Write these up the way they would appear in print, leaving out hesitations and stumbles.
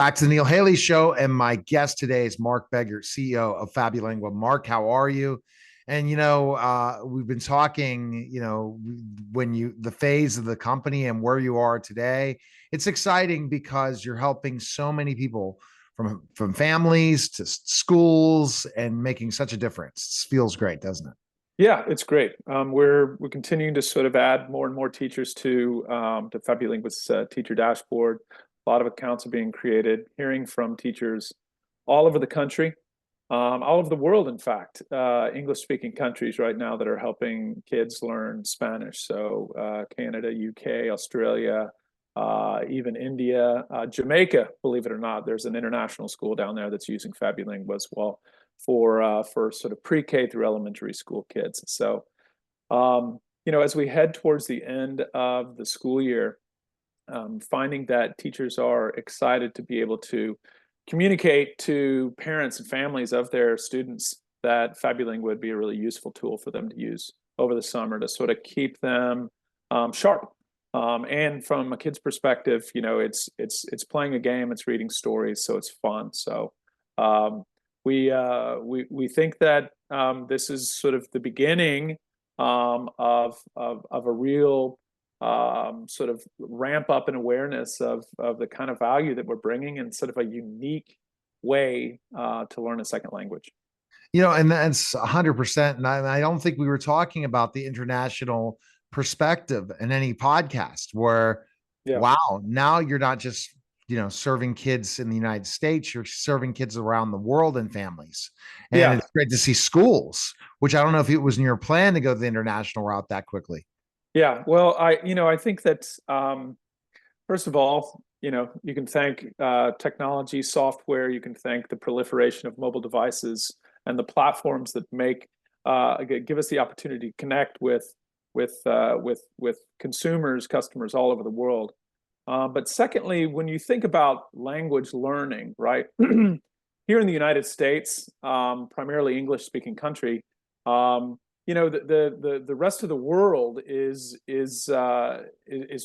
Back to the Neil Haley Show, and my guest today is Mark Begert, CEO of FabuLingua. Mark, how are you? And we've been talking. When the phase of the company and where you are today, it's exciting because you're helping so many people from families to schools and making such a difference. It feels great, doesn't it? Yeah, it's great. We're continuing to sort of add more and more teachers to FabuLingua's teacher dashboard. A lot of accounts are being created, hearing from teachers all over the country, all over the world, in fact, English-speaking countries right now that are helping kids learn Spanish. So Canada, UK, Australia, even India, Jamaica, believe it or not, there's an international school down there that's using FabuLingua as well for sort of pre-K through elementary school kids. So, as we head towards the end of the school year, finding that teachers are excited to be able to communicate to parents and families of their students that FabuLingua would be a really useful tool for them to use over the summer to sort of keep them sharp. And from a kid's perspective, it's playing a game, it's reading stories, so it's fun. So we think that this is sort of the beginning of a real sort of ramp up in awareness of the kind of value that we're bringing in sort of a unique way to learn a second language. And that's 100%. And I don't think we were talking about the international perspective in any podcast where, Yeah. wow, now you're not just, serving kids in the United States, you're serving kids around the world and families. And Yeah. it's great to see schools, which I don't know if it was in your plan to go the international route that quickly. Yeah. Well, I think that first of all, you can thank technology, software. You can thank the proliferation of mobile devices and the platforms that give us the opportunity to connect with consumers, customers all over the world. But secondly, when you think about language learning, right, here in the United States, primarily English-speaking country, the rest of the world is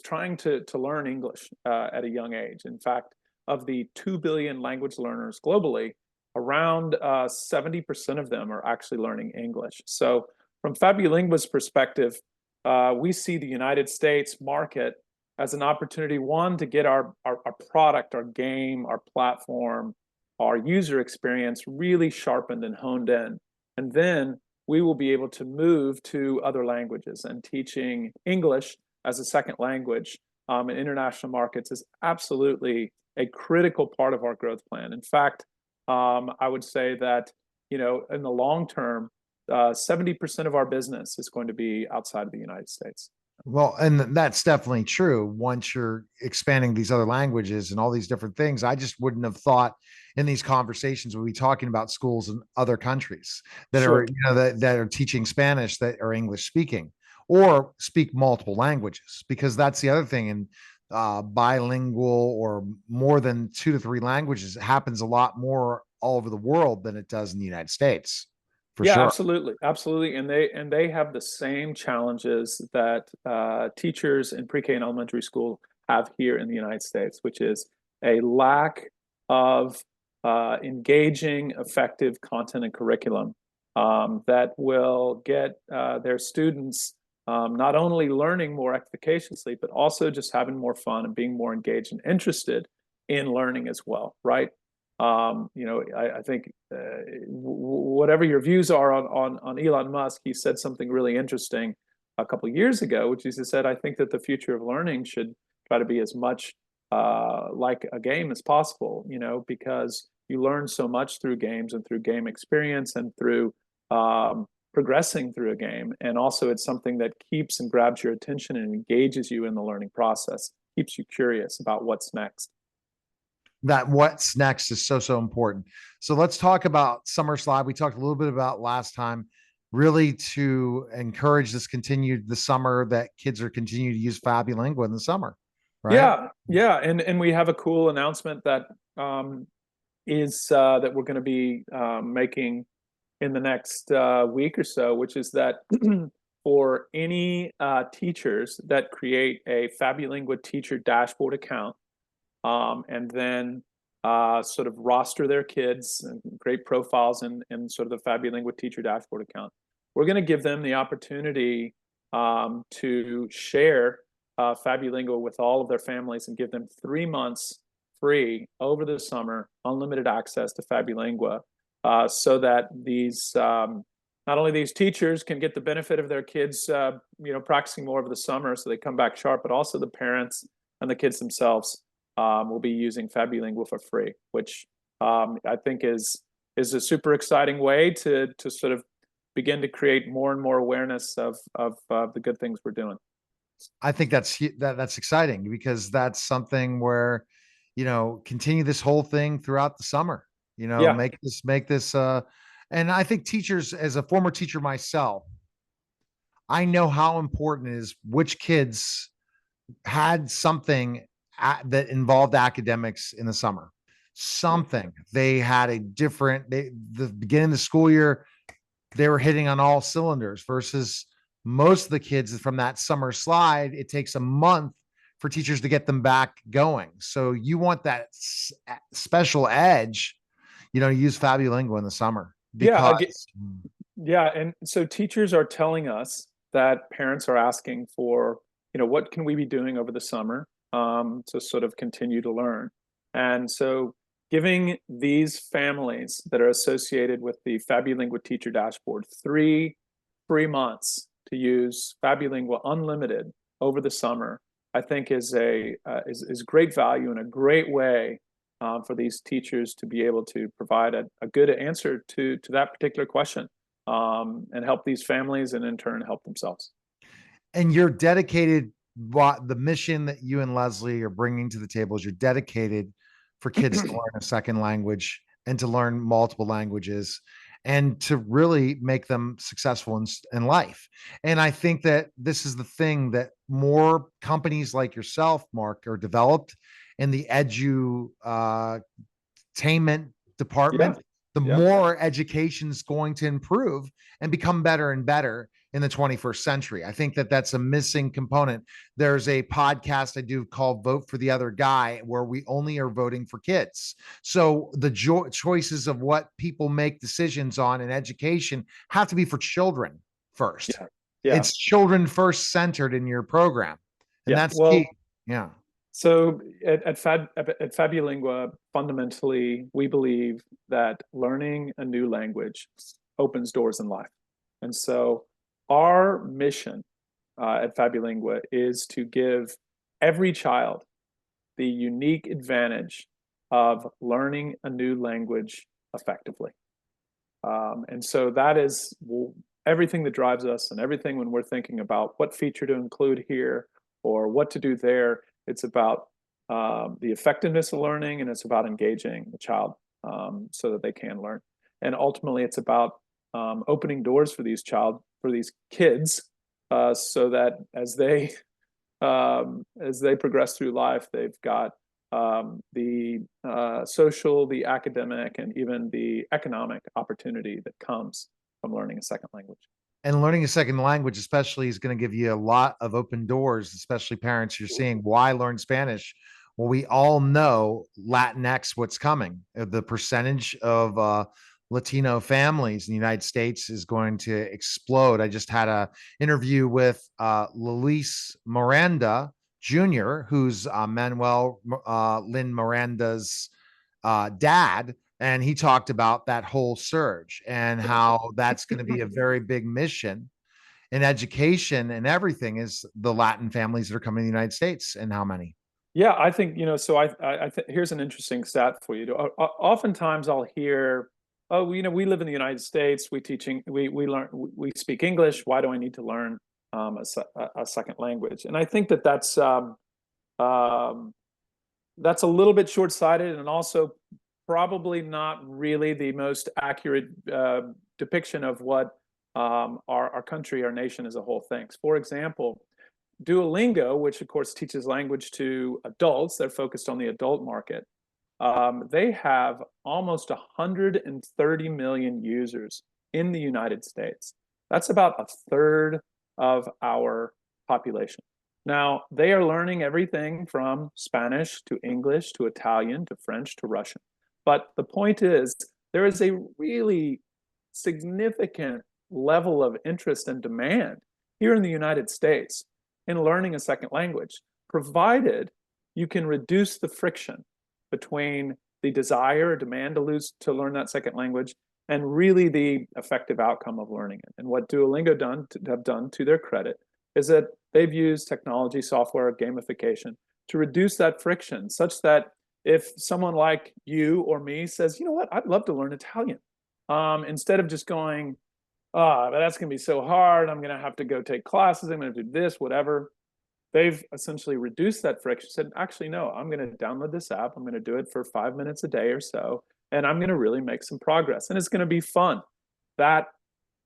trying to learn English at a young age. In fact, of the 2 billion language learners globally, around 70% of them are actually learning English. So from FabuLingua's perspective, we see the United States market as an opportunity, one, to get our product, our game, our platform, our user experience really sharpened and honed in. And then we will be able to move to other languages, and teaching English as a second language in international markets is absolutely a critical part of our growth plan. In fact, I would say that, in the long term, 70% of our business is going to be outside of the United States. Well, and that's definitely true. Once you're expanding these other languages and all these different things, I just wouldn't have thought in these conversations we'll be talking about schools in other countries that Sure. are, that are teaching Spanish that are English speaking or speak multiple languages, because that's the other thing. And bilingual or more than 2 to 3 languages happens a lot more all over the world than it does in the United States, for Yeah, sure. absolutely, absolutely, and they have the same challenges that teachers in pre-K and elementary school have here in the United States, which is a lack of engaging, effective content and curriculum that will get their students not only learning more efficaciously, but also just having more fun and being more engaged and interested in learning as well, right? I think whatever your views are on Elon Musk, he said something really interesting a couple of years ago, which is he said, I think that the future of learning should try to be as much like a game as possible, because you learn so much through games and through game experience and through progressing through a game. And also it's something that keeps and grabs your attention and engages you in the learning process, keeps you curious about what's next. That what's next is so important. So let's talk about Summer Slide. We talked a little bit about last time, really to encourage this continued the summer that kids are continuing to use FabuLingua in the summer, right? Yeah, and we have a cool announcement that is that we're going to be making in the next week or so, which is that for any teachers that create a FabuLingua teacher dashboard account, and then sort of roster their kids and create profiles in sort of the FabuLingua teacher dashboard account. We're going to give them the opportunity to share FabuLingua with all of their families and give them 3 months free over the summer, unlimited access to FabuLingua, so that these not only these teachers can get the benefit of their kids, practicing more over the summer, so they come back sharp, but also the parents and the kids themselves will be using FabuLingua for free, which I think is a super exciting way to sort of begin to create more and more awareness of the good things we're doing. I think that's exciting, because that's something where, continue this whole thing throughout the summer, Yeah, make this, and I think teachers, as a former teacher myself, I know how important it is which kids had something that involved academics in the summer. Something they had a different, the beginning of the school year, they were hitting on all cylinders, versus most of the kids from that summer slide, it takes a month for teachers to get them back going. So you want that special edge, use FabuLingua in the summer, yeah, because yeah. And so teachers are telling us that parents are asking for, what can we be doing over the summer to sort of continue to learn? And so giving these families that are associated with the FabuLingua teacher dashboard 3 free months to use FabuLingua unlimited over the summer, I think is great value and a great way for these teachers to be able to provide a good answer to that particular question, and help these families, and in turn help themselves. and you're dedicated, what the mission that you and Leslie are bringing to the table is, you're dedicated for kids to learn a second language and to learn multiple languages and to really make them successful in life. And I think that this is the thing that more companies like yourself, Mark, are developed in the edutainment Yeah, department, the yeah, more education is going to improve and become better and better in the 21st century. I think that that's a missing component. There's a podcast I do called Vote for the Other Guy, where we only are voting for kids. So the choices of what people make decisions on in education have to be for children first. yeah, yeah, It's children first centered in your program. And yeah. that's key. Well, Yeah. so at FabuLingua, fundamentally, we believe that learning a new language opens doors in life. And so our mission at FabuLingua is to give every child the unique advantage of learning a new language effectively. And so that is everything that drives us, and everything when we're thinking about what feature to include here or what to do there. It's about the effectiveness of learning, and it's about engaging the child so that they can learn. And ultimately, it's about opening doors for these kids, so that as they progress through life, they've got the social, the academic, and even the economic opportunity that comes from learning a second language. And learning a second language, especially, is going to give you a lot of open doors, especially parents. You're seeing why learn Spanish. Well, we all know Latinx, what's coming. The percentage of Latino families in the United States is going to explode. I just had a interview with Luis Miranda Jr., who's Manuel Lynn Miranda's dad, and he talked about that whole surge and how that's going to be a very big mission in education and everything, is the Latin families that are coming to the United States, and how many. Yeah, I think, so I think here's an interesting stat for you. Oftentimes I'll hear, oh, we live in the United States, we speak English, why do I need to learn a second language? And I think that's a little bit short-sighted, and also probably not really the most accurate depiction of what our country, our nation as a whole thinks. For example, Duolingo, which of course teaches language to adults, they're focused on the adult market. They have almost 130 million users in the United States. That's about a third of our population. Now, they are learning everything from Spanish to English to Italian to French to Russian. But the point is, there is a really significant level of interest and demand here in the United States in learning a second language, provided you can reduce the friction between the desire or demand to learn that second language and really the effective outcome of learning it. And what Duolingo have done to their credit is that they've used technology, software, gamification to reduce that friction such that if someone like you or me says, you know what, I'd love to learn Italian, instead of just going, oh, that's going to be so hard, I'm going to have to go take classes, I'm going to do this, whatever. They've essentially reduced that friction, said, actually, no, I'm going to download this app, I'm going to do it for 5 minutes a day or so, and I'm going to really make some progress, and it's going to be fun. That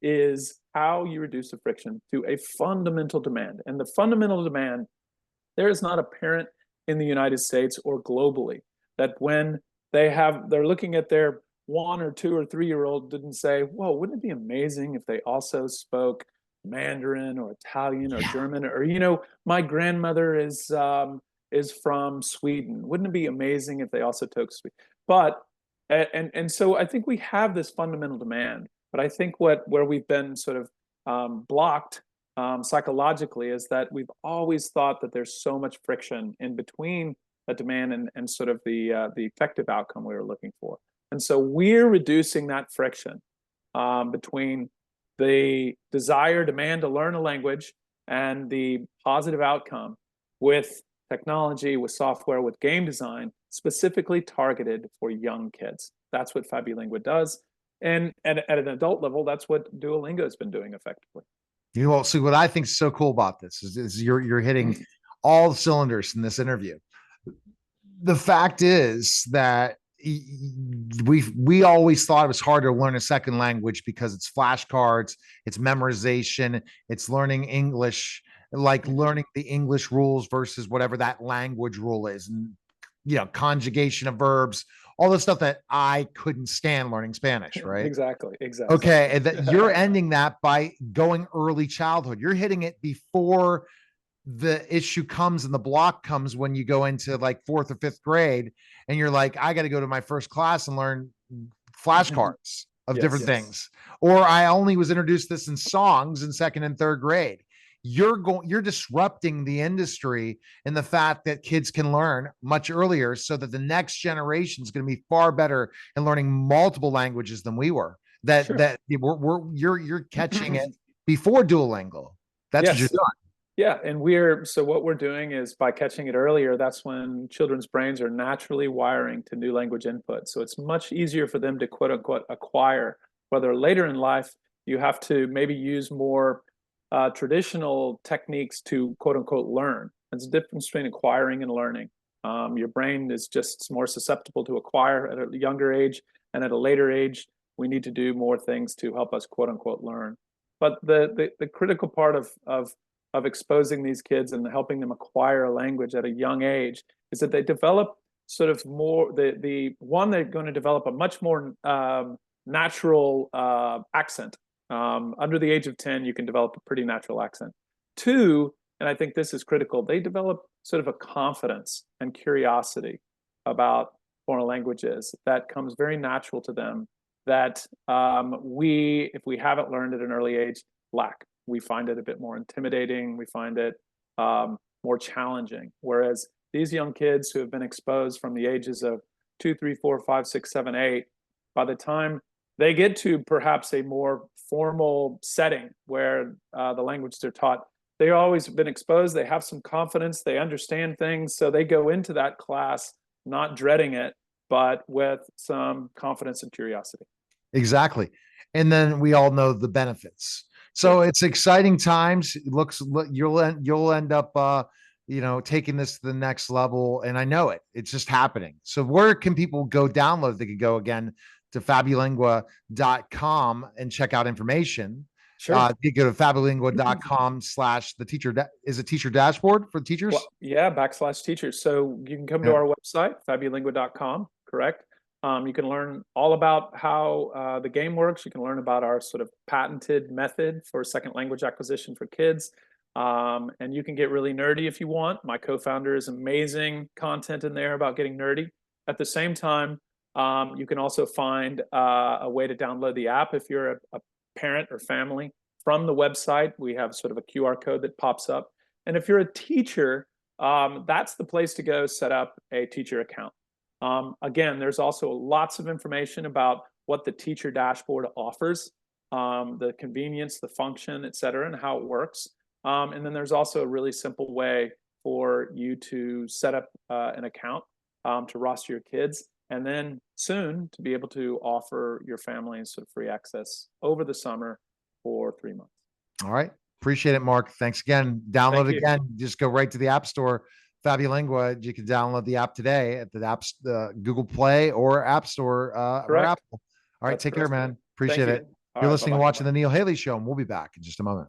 is how you reduce the friction to a fundamental demand. And the fundamental demand, there is not a parent in the United States or globally that when they're looking at their 1 or 2 or 3-year-old didn't say, whoa, wouldn't it be amazing if they also spoke Mandarin or Italian or German, or, my grandmother is from Sweden. Wouldn't it be amazing if they also took Sweden? But and so I think we have this fundamental demand. But I think where we've been sort of blocked psychologically is that we've always thought that there's so much friction in between a demand and sort of the effective outcome we were looking for. And so we're reducing that friction between the desire, demand to learn a language and the positive outcome with technology, with software, with game design, specifically targeted for young kids. That's what FabuLingua does. And at an adult level, that's what Duolingo has been doing effectively. See, what I think is so cool about this is you're hitting all the cylinders in this interview. The fact is that we always thought it was hard to learn a second language because it's flashcards, it's memorization, it's learning English, like learning the English rules versus whatever that language rule is, and conjugation of verbs, all the stuff that I couldn't stand learning Spanish, right? Exactly. Okay, and that you're ending that by going early childhood. You're hitting it before the issue comes and the block comes when you go into like 4th or 5th grade and you're like, I got to go to my first class and learn flashcards of different things. Or I only was introduced to this in songs in 2nd and 3rd grade. You're disrupting the industry in the fact that kids can learn much earlier so that the next generation is going to be far better in learning multiple languages than we were. You're catching it before Duolingo. That's what you're doing. Yeah, and so what we're doing is by catching it earlier, that's when children's brains are naturally wiring to new language input. So it's much easier for them to quote unquote acquire, whether later in life you have to maybe use more traditional techniques to quote unquote learn. There's a difference between acquiring and learning. Your brain is just more susceptible to acquire at a younger age, and at a later age, we need to do more things to help us quote unquote learn. But the critical part of exposing these kids and helping them acquire a language at a young age is that they develop sort of more they're going to develop a much more natural accent. Under the age of 10, you can develop a pretty natural accent. 2, and I think this is critical, they develop sort of a confidence and curiosity about foreign languages that comes very natural to them that if we haven't learned at an early age, lack. We find it a bit more intimidating. We find it more challenging. Whereas these young kids who have been exposed from the ages of 2, 3, 4, 5, 6, 7, 8, by the time they get to perhaps a more formal setting where the language they're taught, they've always been exposed. They have some confidence. They understand things. So they go into that class not dreading it, but with some confidence and curiosity. Exactly. And then we all know the benefits. So it's exciting times. You'll end up taking this to the next level, and I know it. It's just happening. So where can people go download? They could go again to FabuLingua.com and check out information. Sure. You go to FabuLingua.com/the teacher. Is it teacher dashboard for teachers? Well, yeah, /teachers. So you can come to our website, FabuLingua.com, correct? You can learn all about how the game works. You can learn about our sort of patented method for second language acquisition for kids. And you can get really nerdy if you want. My co-founder is amazing content in there about getting nerdy. At the same time, you can also find a way to download the app if you're a parent or family from the website. We have sort of a QR code that pops up. And if you're a teacher, that's the place to go set up a teacher account. Again, there's also lots of information about what the teacher dashboard offers, the convenience, the function, et cetera, and how it works. And then there's also a really simple way for you to set up an account to roster your kids, and then soon to be able to offer your families sort of free access over the summer for 3 months. All right. Appreciate it, Mark. Thanks again. Download Thank you. again. Just go right to the App Store, FabuLingua. You can download the app today at the apps, the Google Play or App Store or Correct. Apple. All right. That's Take care, correct. man. Thank Appreciate you. it. All You're right, listening and bye-bye. watching the Neil Haley Show, and we'll be back in just a moment.